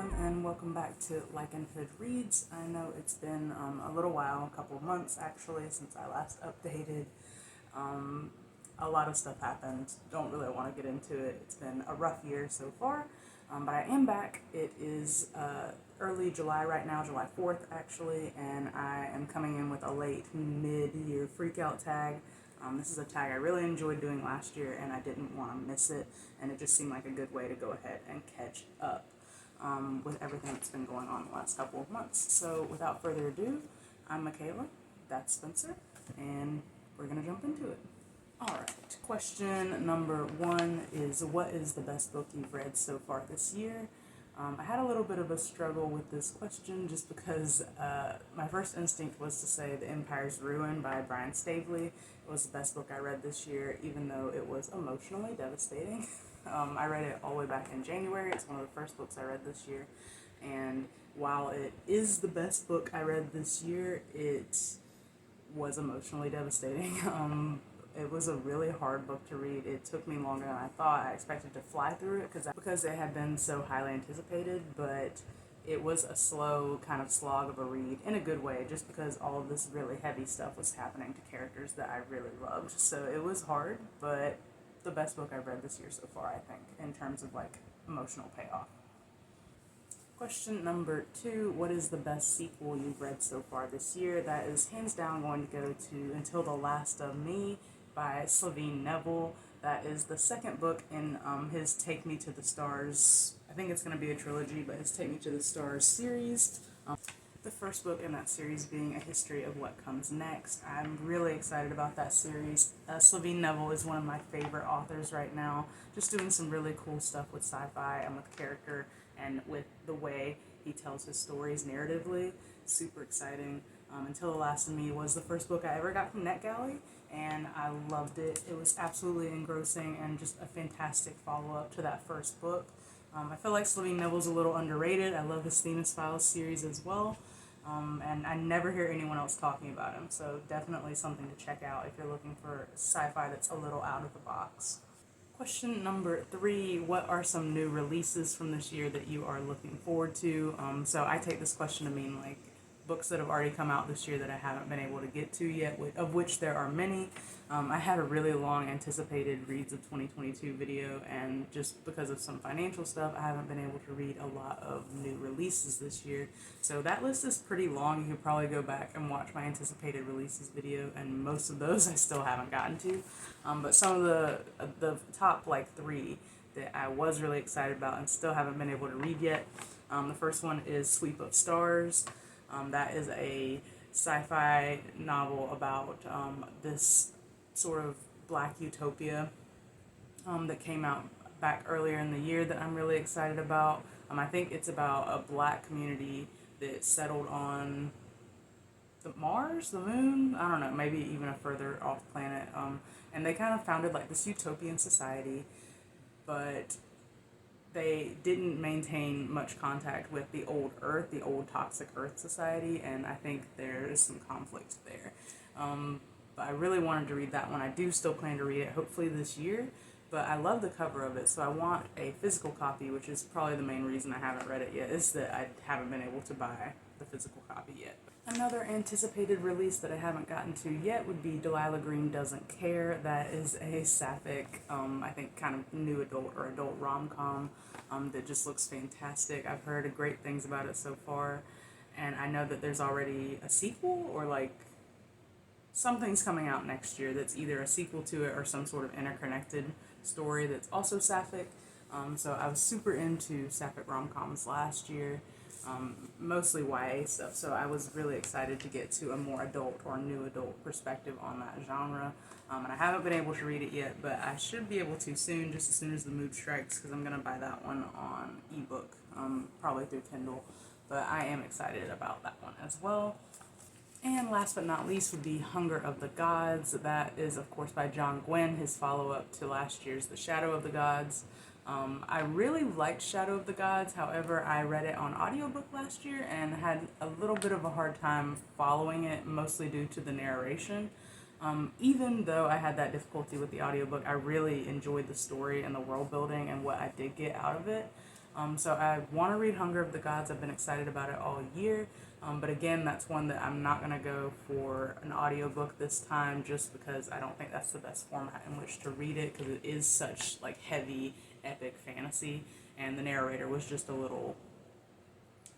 everyone, and welcome back to Like and Hood Reads. I know it's been a little while, a couple of months actually, since I last updated. A lot of stuff happened. Don't really want to get into it. It's been a rough year so far, but I am back. It is early July right now, July 4th actually, and I am coming in with a late mid-year freakout tag. This is a tag I really enjoyed doing last year, and I didn't want to miss it, and it just seemed like a good way to go ahead and catch up with everything that's been going on the last couple of months. So without further ado, I'm Michaela, that's Spencer, and we're going to jump into it. Alright, question number 1 is, what is the best book you've read so far this year? I had a little bit of a struggle with this question just because my first instinct was to say The Empire's Ruin by Brian Staveley. It was the best book I read this year, even though it was emotionally devastating. I read it all the way back in January. It's one of the first books I read this year. And while it is the best book I read this year, it was emotionally devastating. It was a really hard book to read. It took me longer than I thought. I expected to fly through it because it had been so highly anticipated, but it was a slow kind of slog of a read in a good way, just because all of this really heavy stuff was happening to characters that I really loved. So it was hard, but the best book I've read this year so far, I think, in terms of like emotional payoff. Question number 2, what is the best sequel you've read so far this year? That is hands down going to go to Until the Last of Me by Sylvain Neuvel. That is the second book in his Take Me to the Stars, I think it's going to be a trilogy, but his Take Me to the Stars series. The first book in that series being A History of What Comes Next. I'm really excited about that series. Sylvain Neuvel is one of my favorite authors right now, just doing some really cool stuff with sci-fi and with character and with the way he tells his stories narratively. Super exciting. Until the Last of Me was the first book I ever got from NetGalley, and I loved it. It was absolutely engrossing and just a fantastic follow-up to that first book. I feel like Sylvain Neuvel's a little underrated. I love his Themis Files series as well. And I never hear anyone else talking about him, so definitely something to check out if you're looking for sci-fi that's a little out of the box. Question number 3, what are some new releases from this year that you are looking forward to? So I take this question to mean like books that have already come out this year that I haven't been able to get to yet, of which there are many. I had a really long anticipated Reads of 2022 video, and just because of some financial stuff, I haven't been able to read a lot of new releases this year. So that list is pretty long. You could probably go back and watch my anticipated releases video, and most of those I still haven't gotten to. But some of the top like 3 that I was really excited about and still haven't been able to read yet. The first one is Sweep of Stars. That is a sci-fi novel about this sort of black utopia that came out back earlier in the year that I'm really excited about. I think it's about a black community that settled on the Mars, the moon, I don't know, maybe even a further off planet. And they kind of founded like this utopian society, but they didn't maintain much contact with the old Earth, the old toxic Earth society, and I think there is some conflict there. But I really wanted to read that one. I do still plan to read it, hopefully this year, but I love the cover of it, so I want a physical copy, which is probably the main reason I haven't read it yet, is that I haven't been able to buy the physical copy yet. Another anticipated release that I haven't gotten to yet would be Delilah Green Doesn't Care. That is a sapphic, I think kind of new adult or adult rom-com that just looks fantastic. I've heard great things about it so far, and I know that there's already a sequel or like something's coming out next year that's either a sequel to it or some sort of interconnected story that's also sapphic. So I was super into sapphic rom-coms last year. Mostly YA stuff, so I was really excited to get to a more adult or new adult perspective on that genre. And I haven't been able to read it yet, but I should be able to soon, just as soon as the mood strikes, because I'm going to buy that one on ebook, probably through Kindle. But I am excited about that one as well. And last but not least would be Hunger of the Gods. That is, of course, by John Gwynne, his follow-up to last year's The Shadow of the Gods. I really liked Shadow of the Gods, however, I read it on audiobook last year and had a little bit of a hard time following it, mostly due to the narration. Even though I had that difficulty with the audiobook, I really enjoyed the story and the world building and what I did get out of it. So I want to read Hunger of the Gods. I've been excited about it all year. But again, that's one that I'm not going to go for an audiobook this time, just because I don't think that's the best format in which to read it, because it is such like heavy, epic fantasy, and the narrator was just a little...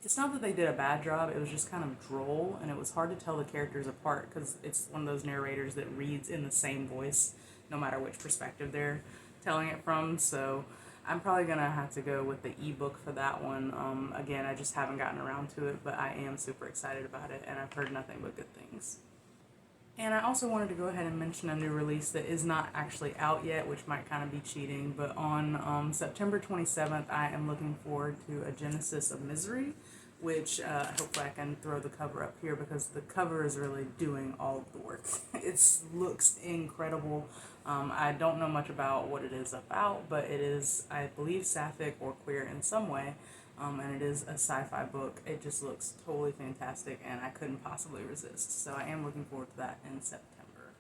It's not that they did a bad job, it was just kind of droll, and it was hard to tell the characters apart, because it's one of those narrators that reads in the same voice, no matter which perspective they're telling it from, so I'm probably going to have to go with the ebook for that one. Again, I just haven't gotten around to it, but I am super excited about it, and I've heard nothing but good things. And I also wanted to go ahead and mention a new release that is not actually out yet, which might kind of be cheating, but on September 27th, I am looking forward to A Genesis of Misery, which hopefully I can throw the cover up here, because the cover is really doing all of the work. It looks incredible. I don't know much about what it is about, but it is, I believe, sapphic or queer in some way, and it is a sci-fi book. It just looks totally fantastic, and I couldn't possibly resist. So I am looking forward to that in September.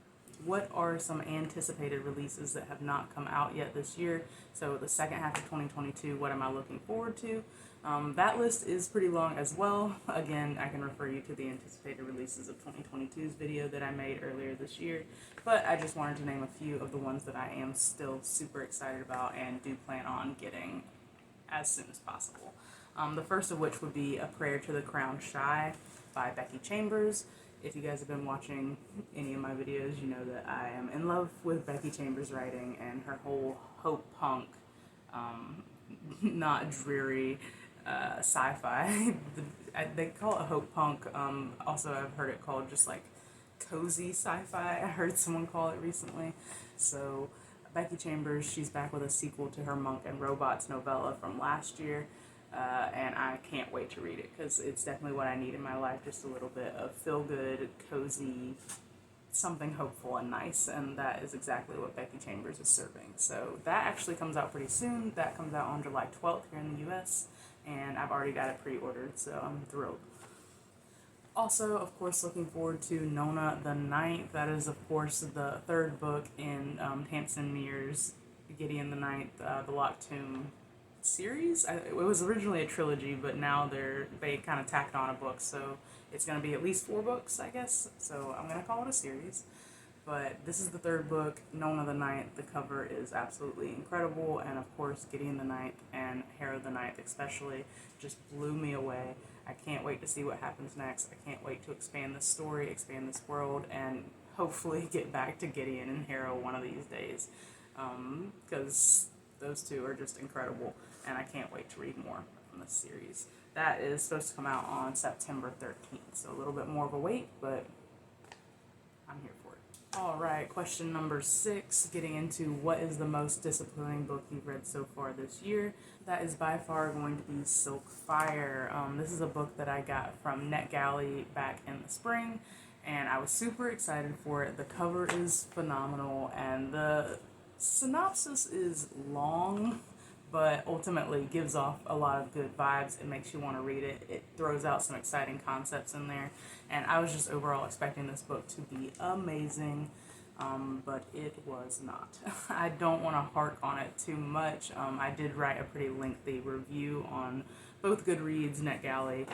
What are some anticipated releases that have not come out yet this year? So the second half of 2022, what am I looking forward to? That list is pretty long as well. Again, I can refer you to the anticipated releases of 2022's video that I made earlier this year, but I just wanted to name a few of the ones that I am still super excited about and do plan on getting as soon as possible. The first of which would be A Prayer to the Crown Shy by Becky Chambers. If you guys have been watching any of my videos, you know that I am in love with Becky Chambers' writing and her whole hope punk, not dreary sci-fi. They call it hope punk. Also, I've heard it called just like cozy sci-fi. I heard someone call it recently. So Becky Chambers, she's back with a sequel to her Monk and Robots novella from last year. And I can't wait to read it, because it's definitely what I need in my life, just a little bit of feel-good, cozy, something hopeful and nice, and that is exactly what Becky Chambers is serving. So that actually comes out pretty soon. That comes out on July 12th here in the US, and I've already got it pre-ordered, so I'm thrilled. Also, of course, looking forward to Nona the Ninth. That is, of course, the third book in Tamsin Muir's Gideon the Ninth, the Locked Tomb series. It was originally a trilogy, but now they kind of tacked on a book, so it's going to be at least 4 books, I guess, so I'm going to call it a series. But this is the third book, Nona the Ninth. The cover is absolutely incredible, and of course Gideon the Ninth and Hera the Ninth especially just blew me away. I can't wait to see what happens next. I can't wait to expand this story, expand this world, and hopefully get back to Gideon and Hera one of these days, because those two are just incredible, and I can't wait to read more from this series. That is supposed to come out on September 13th, so a little bit more of a wait, but I'm here for it. Alright, question number 6, getting into what is the most disappointing book you've read so far this year. That is by far going to be Silk Fire. This is a book that I got from NetGalley back in the spring, and I was super excited for it. The cover is phenomenal, and the synopsis is long, but ultimately gives off a lot of good vibes. It makes you want to read it. It throws out some exciting concepts in there, and I was just overall expecting this book to be amazing, but it was not. I don't want to hark on it too much. I did write a pretty lengthy review on both Goodreads, NetGalley.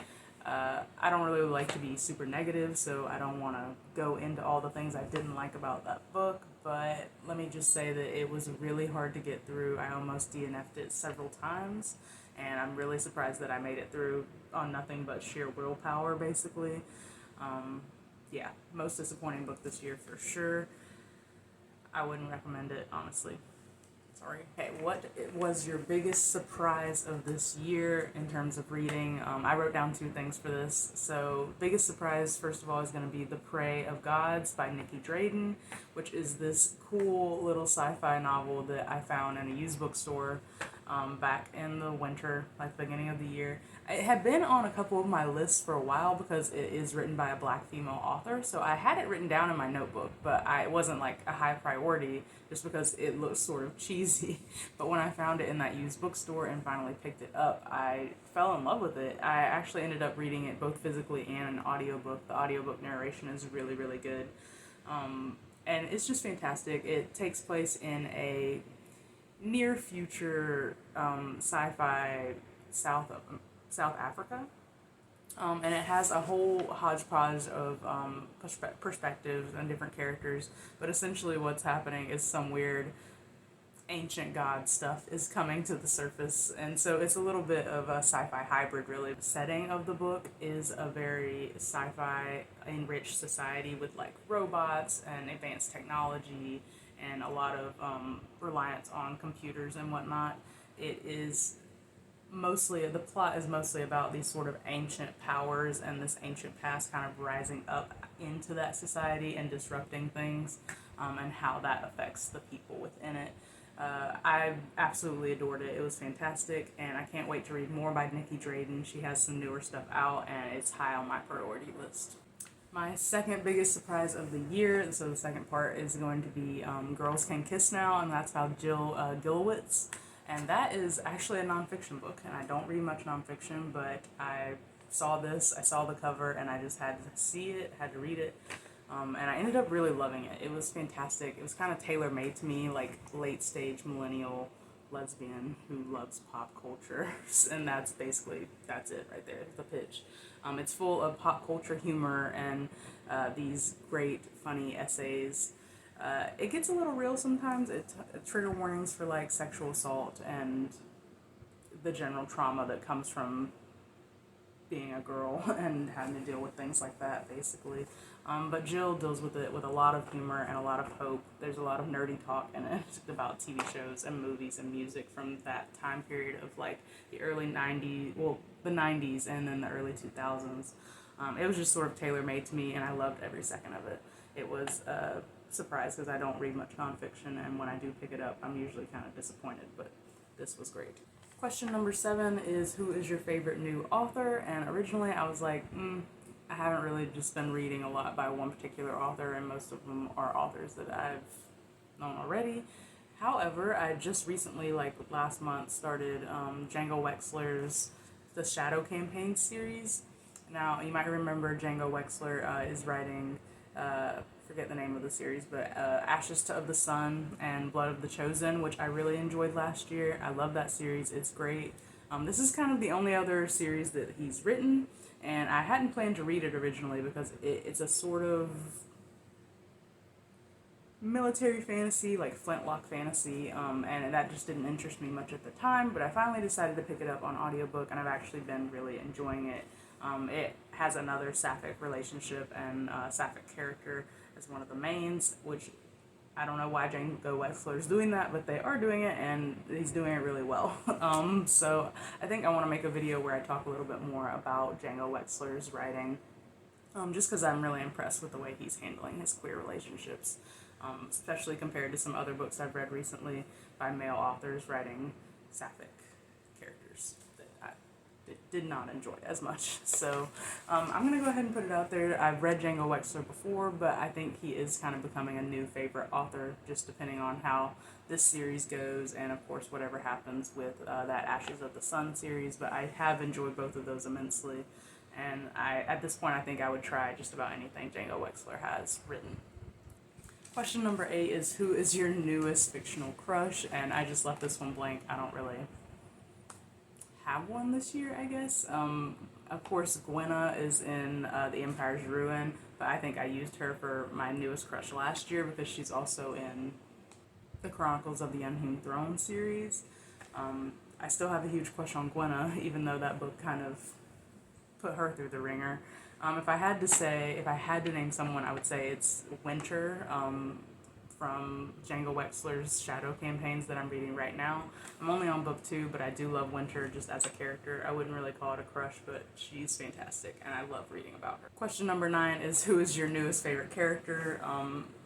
I don't really like to be super negative, so I don't want to go into all the things I didn't like about that book, but let me just say that it was really hard to get through. I almost DNF'd it several times, and I'm really surprised that I made it through on nothing but sheer willpower, basically. Yeah, most disappointing book this year for sure. I wouldn't recommend it, honestly. Sorry. Okay, what was your biggest surprise of this year in terms of reading? I wrote down 2 things for this. So, biggest surprise, first of all, is going to be The Prey of Gods by Nikki Drayden, which is this cool little sci-fi novel that I found in a used bookstore back in the winter, like the beginning of the year. It had been on a couple of my lists for a while because it is written by a black female author, so I had it written down in my notebook, but it wasn't like a high priority just because it looks sort of cheesy. But when I found it in that used bookstore and finally picked it up, I fell in love with it. I actually ended up reading it both physically and an audiobook. The audiobook narration is really, really good. and it's just fantastic. It takes place in a near future sci-fi South Africa. And it has a whole hodgepodge of perspectives and different characters. But essentially, what's happening is some weird ancient god stuff is coming to the surface. And so it's a little bit of a sci fi hybrid, really. The setting of the book is a very sci fi enriched society with like robots and advanced technology and a lot of reliance on computers and whatnot. It is the plot is mostly about these sort of ancient powers and this ancient past kind of rising up into that society and disrupting things, and how that affects the people within it. I absolutely adored it. It was fantastic, and I can't wait to read more by Nikki Drayden. She has some newer stuff out, and it's high on my priority list. My second biggest surprise of the year, so the second part, is going to be Girls Can Kiss Now, and that's by Jill Gilowitz. And that is actually a nonfiction book, and I don't read much nonfiction, but I saw the cover, and I just had to see it, had to read it, and I ended up really loving it. It was fantastic. It was kind of tailor-made to me, like late-stage millennial lesbian who loves pop culture, and that's it right there, the pitch. It's full of pop culture humor and these great, funny essays. It gets a little real sometimes. Trigger warnings for like sexual assault and the general trauma that comes from being a girl and having to deal with things like that, basically. But Jill deals with it with a lot of humor and a lot of hope. There's a lot of nerdy talk in it about TV shows and movies and music from that time period of like the early 90s, well, the 90s and then the early 2000s. It was just sort of tailor-made to me, and I loved every second of it. It was surprised because I don't read much nonfiction, and when I do pick it up, I'm usually kind of disappointed, but this was great. Question number 7 is, who is your favorite new author? And originally I was like, I haven't really just been reading a lot by one particular author, and most of them are authors that I've known already. However, I just recently, like last month, started Django Wexler's The Shadow Campaign series. Now, you might remember Django Wexler is writing forget the name of the series, but Ashes of the Sun and Blood of the Chosen, which I really enjoyed last year. I love that series. It's great. This is kind of the only other series that he's written, and I hadn't planned to read it originally because it's a sort of military fantasy, like flintlock fantasy, and that just didn't interest me much at the time, but I finally decided to pick it up on audiobook, and I've actually been really enjoying it. It has another sapphic relationship and sapphic character as one of the mains, which I don't know why Django Wexler is doing that, but they are doing it, and he's doing it really well. So I think I want to make a video where I talk a little bit more about Django Wexler's writing, just because I'm really impressed with the way he's handling his queer relationships, especially compared to some other books I've read recently by male authors writing sapphic characters that I did not enjoy as much. So I'm going to go ahead and put it out there. I've read Django Wexler before, but I think he is kind of becoming a new favorite author, just depending on how this series goes, and of course whatever happens with that Ashes of the Sun series. But I have enjoyed both of those immensely, and at this point I think I would try just about anything Django Wexler has written. Question number 8 is, who is your newest fictional crush? And I just left this one blank. I don't really have one this year, I guess. Of course, Gwenna is in The Empire's Ruin, but I think I used her for my newest crush last year because she's also in the Chronicles of the Unhewn Throne series. I still have a huge crush on Gwenna, even though that book kind of put her through the ringer. If I had to name someone, I would say it's Winter, from Django Wexler's Shadow Campaigns that I'm reading right now. I'm only on book 2, but I do love Winter just as a character. I wouldn't really call it a crush, but she's fantastic, and I love reading about her. Question number 9 is, who is your newest favorite character?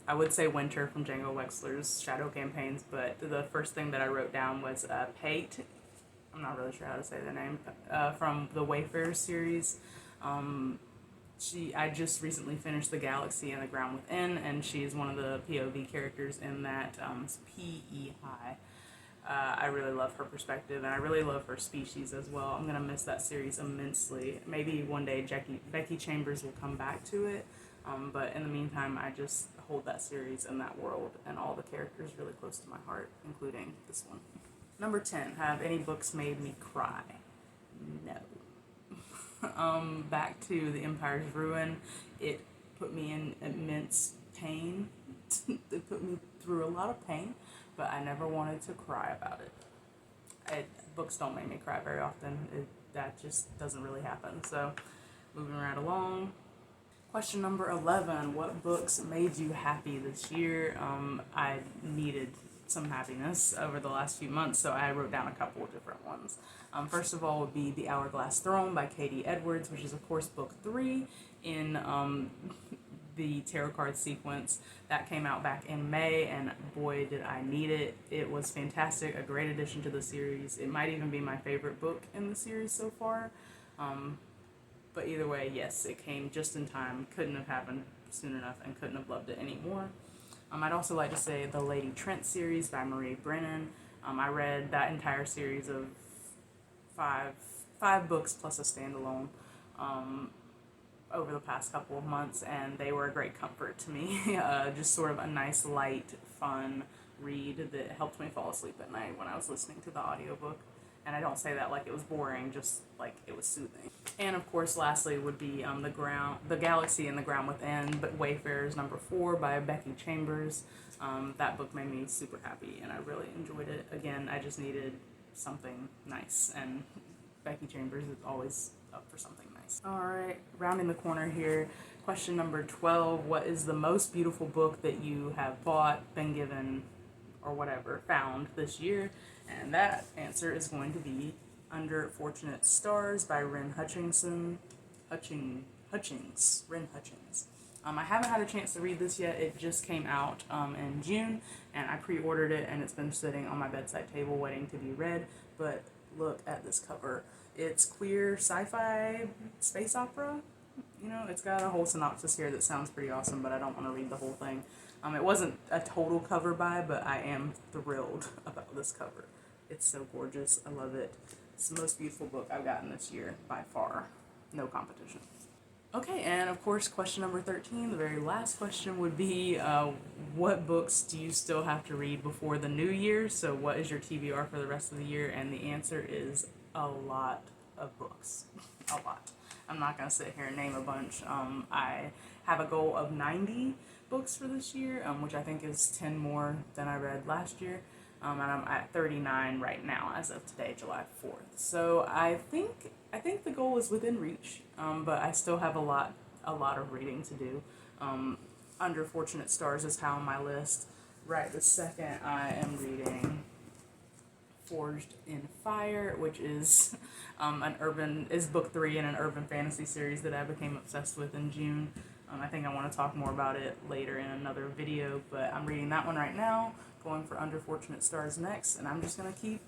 I would say Winter from Django Wexler's Shadow Campaigns, but the first thing that I wrote down was Pate. I'm not really sure how to say the name. From the Wayfarer series. I just recently finished The Galaxy and the Ground Within, and she is one of the POV characters in that. P.E.I. I really love her perspective, and I really love her species as well. I'm going to miss that series immensely. Maybe one day Becky Chambers will come back to it, but in the meantime, I just hold that series and that world and all the characters really close to my heart, including this one. Number 10, have any books made me cry? No. Back to The Empire's Ruin, it put me in immense pain. It put me through a lot of pain, but I never wanted to cry about it. Books don't make me cry very often. That just doesn't really happen. So, moving right along. Question number 11, what books made you happy this year? I needed some happiness over the last few months, so I wrote down a couple of different ones. First of all would be The Hourglass Throne by Katie Edwards, which is of course book 3 in the tarot card sequence. That came out back in May, and boy did I need it. It was fantastic, a great addition to the series. It might even be my favorite book in the series so far. But either way, yes, it came just in time, couldn't have happened soon enough, and couldn't have loved it anymore. I'd also like to say the Lady Trent series by Marie Brennan. I read that entire series of five books plus a standalone over the past couple of months, and they were a great comfort to me. Just sort of a nice, light, fun read that helped me fall asleep at night when I was listening to the audiobook. And I don't say that like it was boring, just like it was soothing. And of course, lastly would be The Galaxy and the Ground Within, but Wayfarers number 4 by Becky Chambers. That book made me super happy, and I really enjoyed it. Again, I just needed something nice, and Becky Chambers is always up for something nice. All right, rounding the corner here. Question number 12, what is the most beautiful book that you have bought, been given, or whatever, found this year? And that answer is going to be Under Fortunate Stars by Ren Hutchins. Ren Hutchins. I haven't had a chance to read this yet. It just came out in June, and I pre-ordered it, and it's been sitting on my bedside table waiting to be read. But look at this cover. It's queer sci-fi space opera. You know, it's got a whole synopsis here that sounds pretty awesome, but I don't want to read the whole thing. It wasn't a total cover buy, but I am thrilled about this cover. It's so gorgeous. I love it. It's the most beautiful book I've gotten this year, by far. No competition. Okay, and of course, question number 13, the very last question would be, what books do you still have to read before the new year? So what is your TBR for the rest of the year? And the answer is a lot of books. A lot. I'm not going to sit here and name a bunch. I have a goal of 90 books for this year, which I think is 10 more than I read last year. And I'm at 39 right now as of today, July 4th. So I think the goal is within reach, but I still have a lot of reading to do. Under Fortunate Stars is high on my list. Right this second, I am reading Forged in Fire, which is book 3 in an urban fantasy series that I became obsessed with in June. I think I want to talk more about it later in another video, but I'm reading that one right now, going for Under Fortunate Stars next, and I'm just going to keep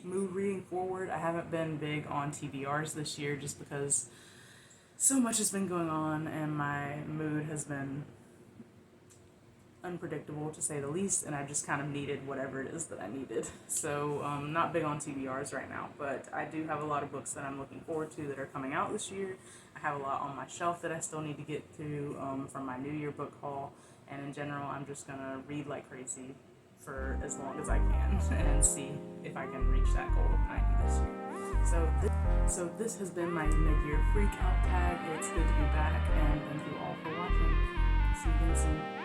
reading forward. I haven't been big on TBRs this year just because so much has been going on, and my mood has been unpredictable to say the least, and I just kind of needed whatever it is that I needed. So not big on TBRs right now, but I do have a lot of books that I'm looking forward to that are coming out this year. I have a lot on my shelf that I still need to get to from my New Year book haul, and in general I'm just going to read like crazy for as long as I can and see if I can reach that goal of 90 this year. So this has been my MidYear FreakOut Tag. It's good to be back, and thank you all for watching. See you again soon.